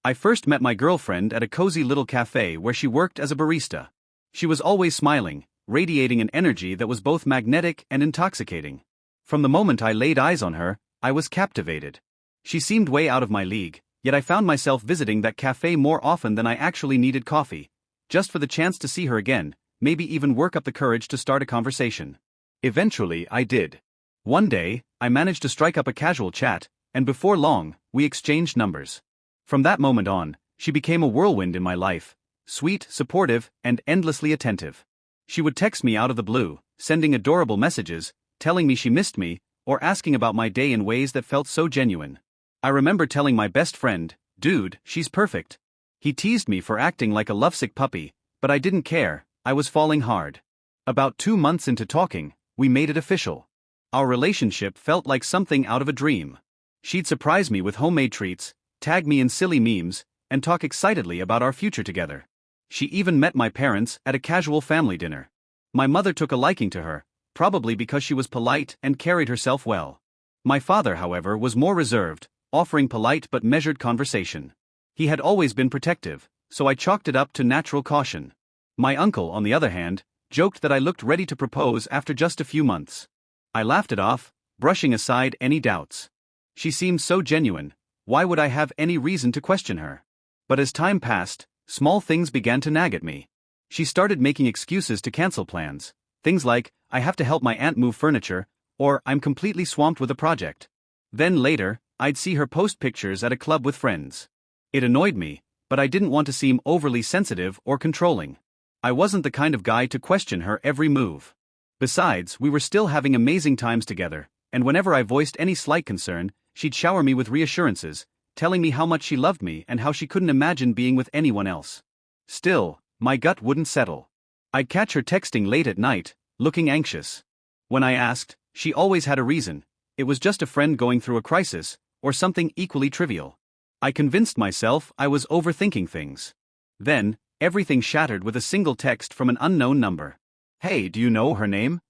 I first met my girlfriend at a cozy little cafe where she worked as a barista. She was always smiling, radiating an energy that was both magnetic and intoxicating. From the moment I laid eyes on her, I was captivated. She seemed way out of my league, yet I found myself visiting that cafe more often than I actually needed coffee, just for the chance to see her again, maybe even work up the courage to start a conversation. Eventually, I did. One day, I managed to strike up a casual chat, and before long, we exchanged numbers. From that moment on, she became a whirlwind in my life, sweet, supportive, and endlessly attentive. She would text me out of the blue, sending adorable messages, telling me she missed me, or asking about my day in ways that felt so genuine. I remember telling my best friend, "Dude, she's perfect." He teased me for acting like a lovesick puppy, but I didn't care, I was falling hard. About 2 months into talking, we made it official. Our relationship felt like something out of a dream. She'd surprise me with homemade treats, tag me in silly memes, and talk excitedly about our future together. She even met my parents at a casual family dinner. My mother took a liking to her, probably because she was polite and carried herself well. My father, however, was more reserved, offering polite but measured conversation. He had always been protective, so I chalked it up to natural caution. My uncle, on the other hand, joked that I looked ready to propose after just a few months. I laughed it off, brushing aside any doubts. She seemed so genuine, why would I have any reason to question her? But as time passed, small things began to nag at me. She started making excuses to cancel plans, things like, "I have to help my aunt move furniture," or "I'm completely swamped with a project." Then later, I'd see her post pictures at a club with friends. It annoyed me, but I didn't want to seem overly sensitive or controlling. I wasn't the kind of guy to question her every move. Besides, we were still having amazing times together, and whenever I voiced any slight concern, she'd shower me with reassurances, telling me how much she loved me and how she couldn't imagine being with anyone else. Still, my gut wouldn't settle. I'd catch her texting late at night, looking anxious. When I asked, she always had a reason. It was just a friend going through a crisis, or something equally trivial. I convinced myself I was overthinking things. Then, everything shattered with a single text from an unknown number. "Hey, do you know her name?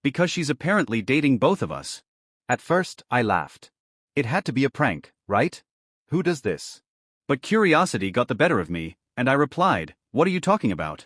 Because she's apparently dating both of us." At first, I laughed. It had to be a prank, right? Who does this? But curiosity got the better of me, and I replied, "What are you talking about?"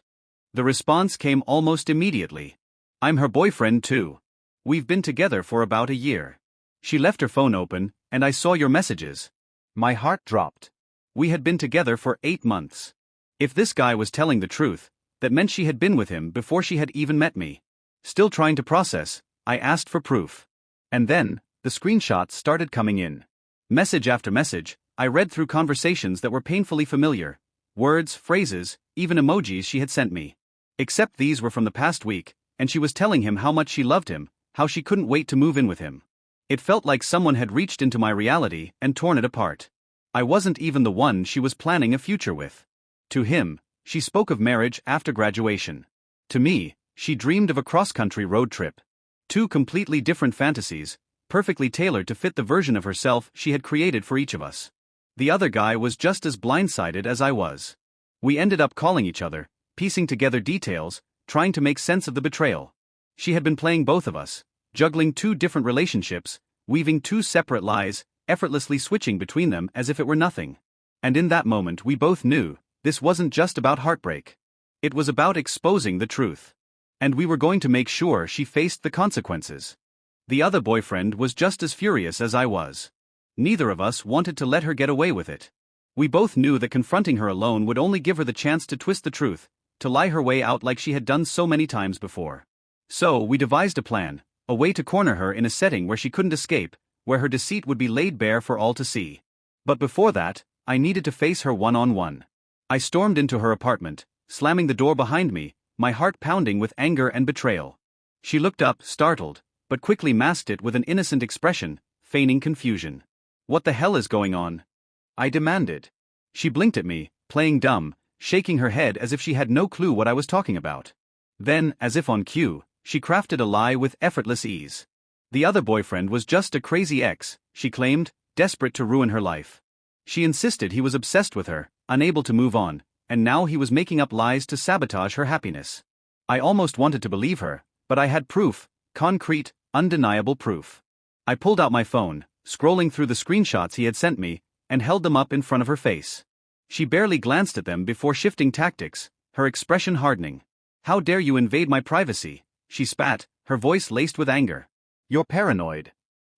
The response came almost immediately. "I'm her boyfriend too. We've been together for about a year. She left her phone open, and I saw your messages." My heart dropped. We had been together for 8 months. If this guy was telling the truth, that meant she had been with him before she had even met me. Still trying to process, I asked for proof. And then, the screenshots started coming in. Message after message, I read through conversations that were painfully familiar. Words, phrases, even emojis she had sent me. Except these were from the past week, and she was telling him how much she loved him, how she couldn't wait to move in with him. It felt like someone had reached into my reality and torn it apart. I wasn't even the one she was planning a future with. To him, she spoke of marriage after graduation. To me, she dreamed of a cross-country road trip. 2 completely different fantasies, perfectly tailored to fit the version of herself she had created for each of us. The other guy was just as blindsided as I was. We ended up calling each other, piecing together details, trying to make sense of the betrayal. She had been playing both of us, juggling 2 different relationships, weaving 2 separate lies, effortlessly switching between them as if it were nothing. And in that moment we both knew, this wasn't just about heartbreak. It was about exposing the truth. And we were going to make sure she faced the consequences. The other boyfriend was just as furious as I was. Neither of us wanted to let her get away with it. We both knew that confronting her alone would only give her the chance to twist the truth, to lie her way out like she had done so many times before. So we devised a plan, a way to corner her in a setting where she couldn't escape, where her deceit would be laid bare for all to see. But before that, I needed to face her one-on-one. I stormed into her apartment, slamming the door behind me, my heart pounding with anger and betrayal. She looked up, startled, but quickly masked it with an innocent expression, feigning confusion. "What the hell is going on?" I demanded. She blinked at me, playing dumb, shaking her head as if she had no clue what I was talking about. Then, as if on cue, she crafted a lie with effortless ease. The other boyfriend was just a crazy ex, she claimed, desperate to ruin her life. She insisted he was obsessed with her, unable to move on, and now he was making up lies to sabotage her happiness. I almost wanted to believe her, but I had proof, concrete, undeniable proof. I pulled out my phone, scrolling through the screenshots he had sent me, and held them up in front of her face. She barely glanced at them before shifting tactics, her expression hardening. "How dare you invade my privacy?" she spat, her voice laced with anger. "You're paranoid."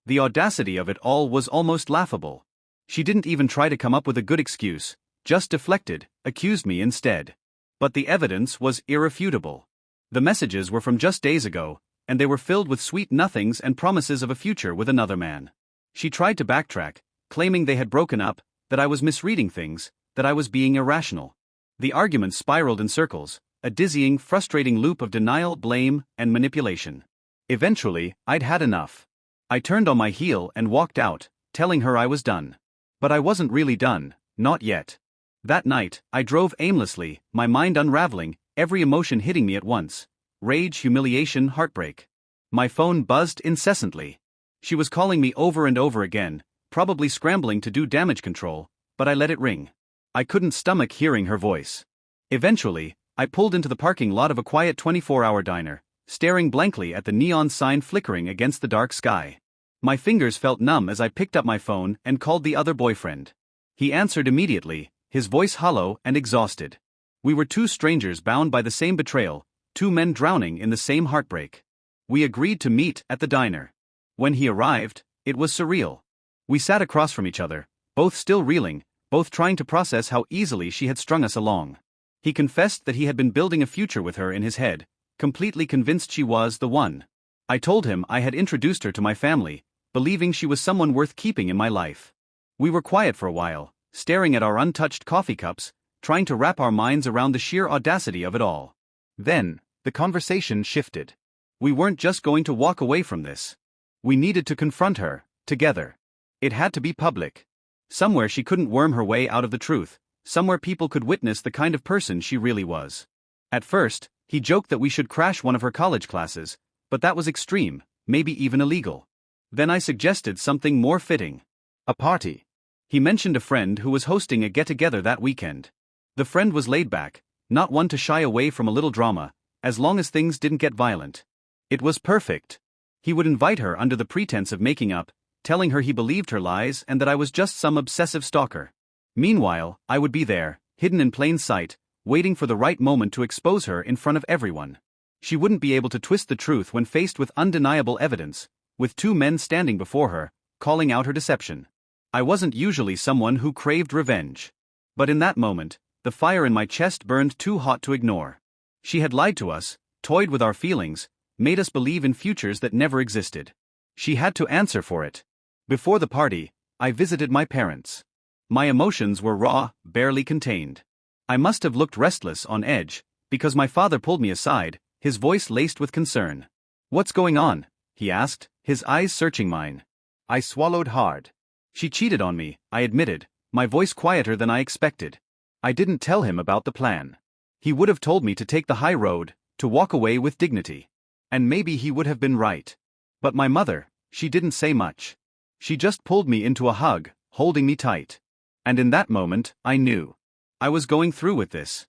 The audacity of it all was almost laughable. She didn't even try to come up with a good excuse, just deflected, accused me instead. But the evidence was irrefutable. The messages were from just days ago, and they were filled with sweet nothings and promises of a future with another man. She tried to backtrack, claiming they had broken up, that I was misreading things, that I was being irrational. The argument spiraled in circles, a dizzying, frustrating loop of denial, blame, and manipulation. Eventually, I'd had enough. I turned on my heel and walked out, telling her I was done. But I wasn't really done, not yet. That night, I drove aimlessly, my mind unraveling, every emotion hitting me at once. Rage, humiliation, heartbreak. My phone buzzed incessantly. She was calling me over and over again, probably scrambling to do damage control, but I let it ring. I couldn't stomach hearing her voice. Eventually, I pulled into the parking lot of a quiet 24-hour diner, staring blankly at the neon sign flickering against the dark sky. My fingers felt numb as I picked up my phone and called the other boyfriend. He answered immediately, his voice hollow and exhausted. We were two strangers bound by the same betrayal, two men drowning in the same heartbreak. We agreed to meet at the diner. When he arrived, it was surreal. We sat across from each other, both still reeling, both trying to process how easily she had strung us along. He confessed that he had been building a future with her in his head, completely convinced she was the one. I told him I had introduced her to my family, believing she was someone worth keeping in my life. We were quiet for a while, staring at our untouched coffee cups, trying to wrap our minds around the sheer audacity of it all. Then, the conversation shifted. We weren't just going to walk away from this. We needed to confront her, together. It had to be public. Somewhere she couldn't worm her way out of the truth, somewhere people could witness the kind of person she really was. At first, he joked that we should crash one of her college classes, but that was extreme, maybe even illegal. Then I suggested something more fitting. A party. He mentioned a friend who was hosting a get-together that weekend. The friend was laid back, not one to shy away from a little drama, as long as things didn't get violent. It was perfect. He would invite her under the pretense of making up, telling her he believed her lies and that I was just some obsessive stalker. Meanwhile, I would be there, hidden in plain sight, waiting for the right moment to expose her in front of everyone. She wouldn't be able to twist the truth when faced with undeniable evidence, with two men standing before her, calling out her deception. I wasn't usually someone who craved revenge. But in that moment, the fire in my chest burned too hot to ignore. She had lied to us, toyed with our feelings, made us believe in futures that never existed. She had to answer for it. Before the party, I visited my parents. My emotions were raw, barely contained. I must have looked restless, on edge, because my father pulled me aside, his voice laced with concern. "What's going on?" he asked, his eyes searching mine. I swallowed hard. She cheated on me, I admitted, my voice quieter than I expected. I didn't tell him about the plan. He would have told me to take the high road, to walk away with dignity. And maybe he would have been right. But my mother, she didn't say much. She just pulled me into a hug, holding me tight. And in that moment, I knew. I was going through with this.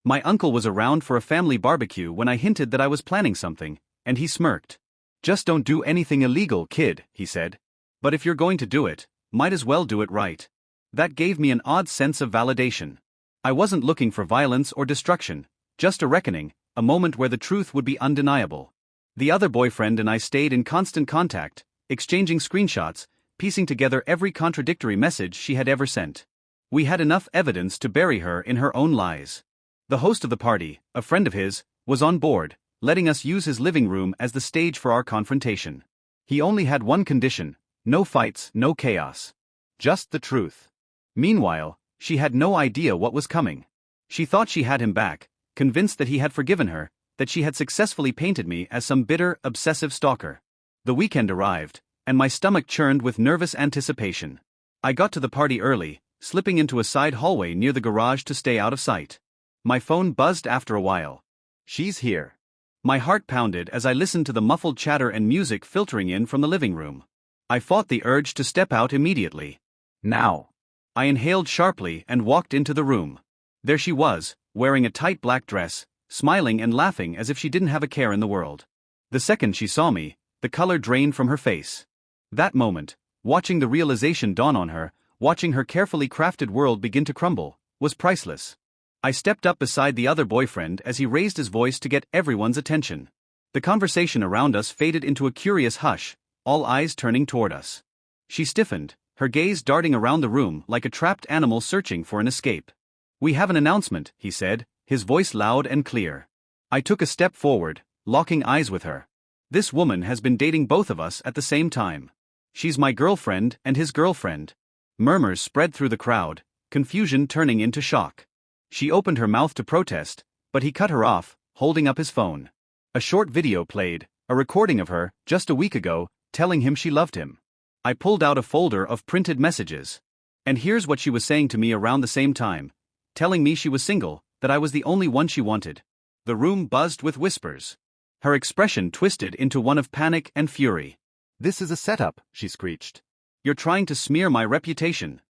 My uncle was around for a family barbecue when I hinted that I was planning something, and he smirked. "Just don't do anything illegal, kid," he said. "But if you're going to do it, might as well do it right." That gave me an odd sense of validation. I wasn't looking for violence or destruction, just a reckoning, a moment where the truth would be undeniable. The other boyfriend and I stayed in constant contact, exchanging screenshots, piecing together every contradictory message she had ever sent. We had enough evidence to bury her in her own lies. The host of the party, a friend of his, was on board, letting us use his living room as the stage for our confrontation. He only had one condition: no fights, no chaos. Just the truth. Meanwhile, she had no idea what was coming. She thought she had him back, convinced that he had forgiven her, that she had successfully painted me as some bitter, obsessive stalker. The weekend arrived, and my stomach churned with nervous anticipation. I got to the party early, slipping into a side hallway near the garage to stay out of sight. My phone buzzed after a while. "She's here." My heart pounded as I listened to the muffled chatter and music filtering in from the living room. I fought the urge to step out immediately. "Now." I inhaled sharply and walked into the room. There she was, wearing a tight black dress, smiling and laughing as if she didn't have a care in the world. The second she saw me, the color drained from her face. That moment, watching the realization dawn on her, watching her carefully crafted world begin to crumble, was priceless. I stepped up beside the other boyfriend as he raised his voice to get everyone's attention. The conversation around us faded into a curious hush, all eyes turning toward us. She stiffened, her gaze darting around the room like a trapped animal searching for an escape. "We have an announcement," he said, his voice loud and clear. I took a step forward, locking eyes with her. "This woman has been dating both of us at the same time. She's my girlfriend and his girlfriend." Murmurs spread through the crowd, confusion turning into shock. She opened her mouth to protest, but he cut her off, holding up his phone. A short video played, a recording of her, just a week ago, telling him she loved him. I pulled out a folder of printed messages. And here's what she was saying to me around the same time, telling me she was single, that I was the only one she wanted. The room buzzed with whispers. Her expression twisted into one of panic and fury. "This is a setup," she screeched. "You're trying to smear my reputation."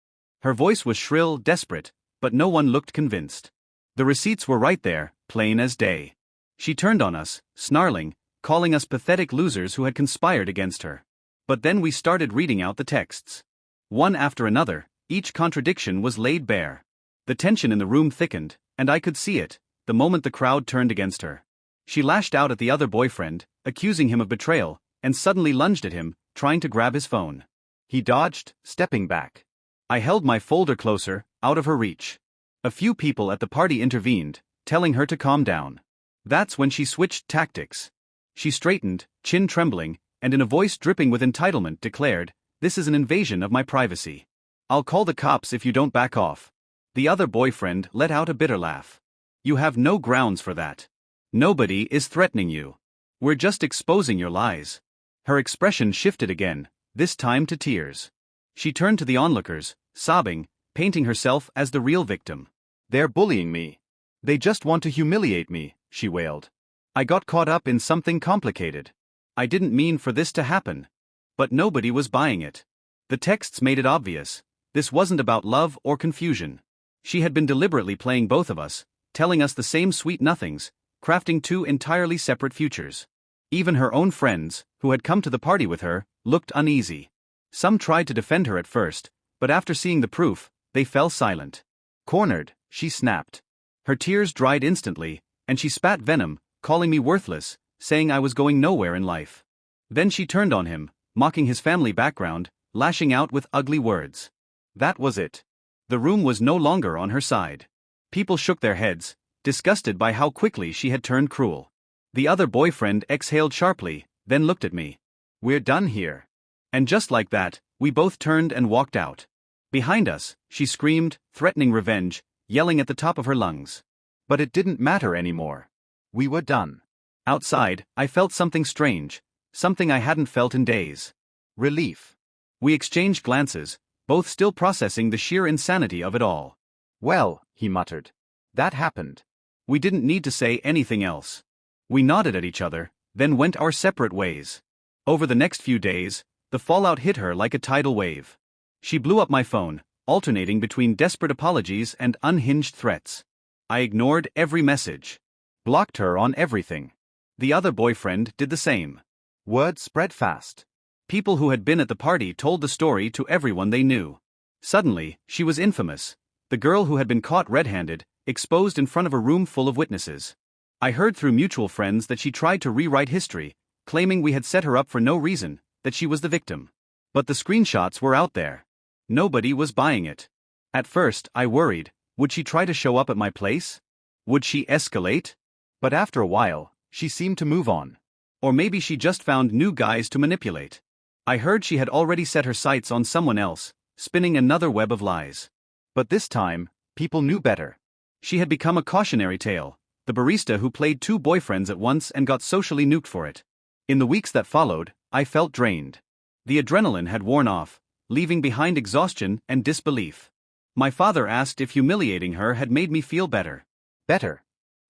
Her voice was shrill, desperate, but no one looked convinced. The receipts were right there, plain as day. She turned on us, snarling, calling us pathetic losers who had conspired against her. But then we started reading out the texts. One after another, each contradiction was laid bare. The tension in the room thickened, and I could see it, the moment the crowd turned against her. She lashed out at the other boyfriend, accusing him of betrayal, and suddenly lunged at him, trying to grab his phone. He dodged, stepping back. I held my folder closer, out of her reach. A few people at the party intervened, telling her to calm down. That's when she switched tactics. She straightened, chin trembling, and in a voice dripping with entitlement declared, "This is an invasion of my privacy. I'll call the cops if you don't back off." The other boyfriend let out a bitter laugh. "You have no grounds for that. Nobody is threatening you. We're just exposing your lies." Her expression shifted again, this time to tears. She turned to the onlookers, sobbing, painting herself as the real victim. "They're bullying me. They just want to humiliate me," she wailed. "I got caught up in something complicated. I didn't mean for this to happen." But nobody was buying it. The texts made it obvious. This wasn't about love or confusion. She had been deliberately playing both of us, telling us the same sweet nothings, crafting two entirely separate futures. Even her own friends, who had come to the party with her, looked uneasy. Some tried to defend her at first, but after seeing the proof, they fell silent. Cornered, she snapped. Her tears dried instantly, and she spat venom, calling me worthless, saying I was going nowhere in life. Then she turned on him, mocking his family background, lashing out with ugly words. That was it. The room was no longer on her side. People shook their heads, disgusted by how quickly she had turned cruel. The other boyfriend exhaled sharply, then looked at me. "We're done here." And just like that, we both turned and walked out. Behind us, she screamed, threatening revenge, yelling at the top of her lungs. But it didn't matter anymore. We were done. Outside, I felt something strange, something I hadn't felt in days. Relief. We exchanged glances, both still processing the sheer insanity of it all. "Well," he muttered. "That happened." We didn't need to say anything else. We nodded at each other, then went our separate ways. Over the next few days, the fallout hit her like a tidal wave. She blew up my phone, alternating between desperate apologies and unhinged threats. I ignored every message. Blocked her on everything. The other boyfriend did the same. Word spread fast. People who had been at the party told the story to everyone they knew. Suddenly, she was infamous. The girl who had been caught red-handed, exposed in front of a room full of witnesses. I heard through mutual friends that she tried to rewrite history, claiming we had set her up for no reason, that she was the victim. But the screenshots were out there. Nobody was buying it. At first, I worried, would she try to show up at my place? Would she escalate? But after a while, she seemed to move on. Or maybe she just found new guys to manipulate. I heard she had already set her sights on someone else, spinning another web of lies. But this time, people knew better. She had become a cautionary tale, the barista who played two boyfriends at once and got socially nuked for it. In the weeks that followed, I felt drained. The adrenaline had worn off, leaving behind exhaustion and disbelief. My father asked if humiliating her had made me feel better. Better?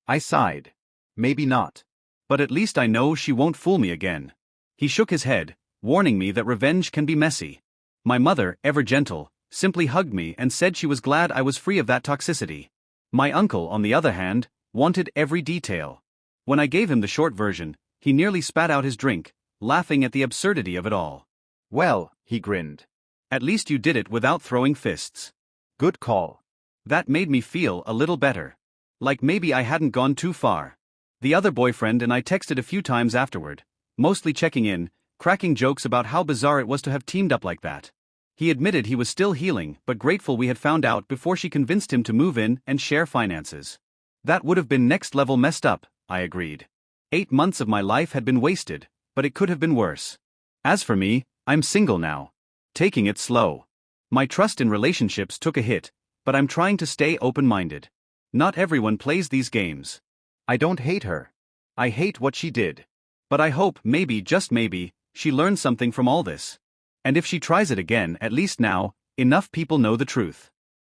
I sighed. Maybe not. But at least I know she won't fool me again. He shook his head, warning me that revenge can be messy. My mother, ever gentle, simply hugged me and said she was glad I was free of that toxicity. My uncle, on the other hand, wanted every detail. When I gave him the short version, he nearly spat out his drink, laughing at the absurdity of it all. "Well," he grinned. "At least you did it without throwing fists." "Good call." That made me feel a little better. Like maybe I hadn't gone too far. The other boyfriend and I texted a few times afterward, mostly checking in, cracking jokes about how bizarre it was to have teamed up like that. He admitted he was still healing but grateful we had found out before she convinced him to move in and share finances. That would have been next level messed up, I agreed. 8 months of my life had been wasted, but it could have been worse. As for me, I'm single now. Taking it slow. My trust in relationships took a hit, but I'm trying to stay open-minded. Not everyone plays these games. I don't hate her. I hate what she did. But I hope, maybe, just maybe, she learned something from all this. And if she tries it again, at least now, enough people know the truth.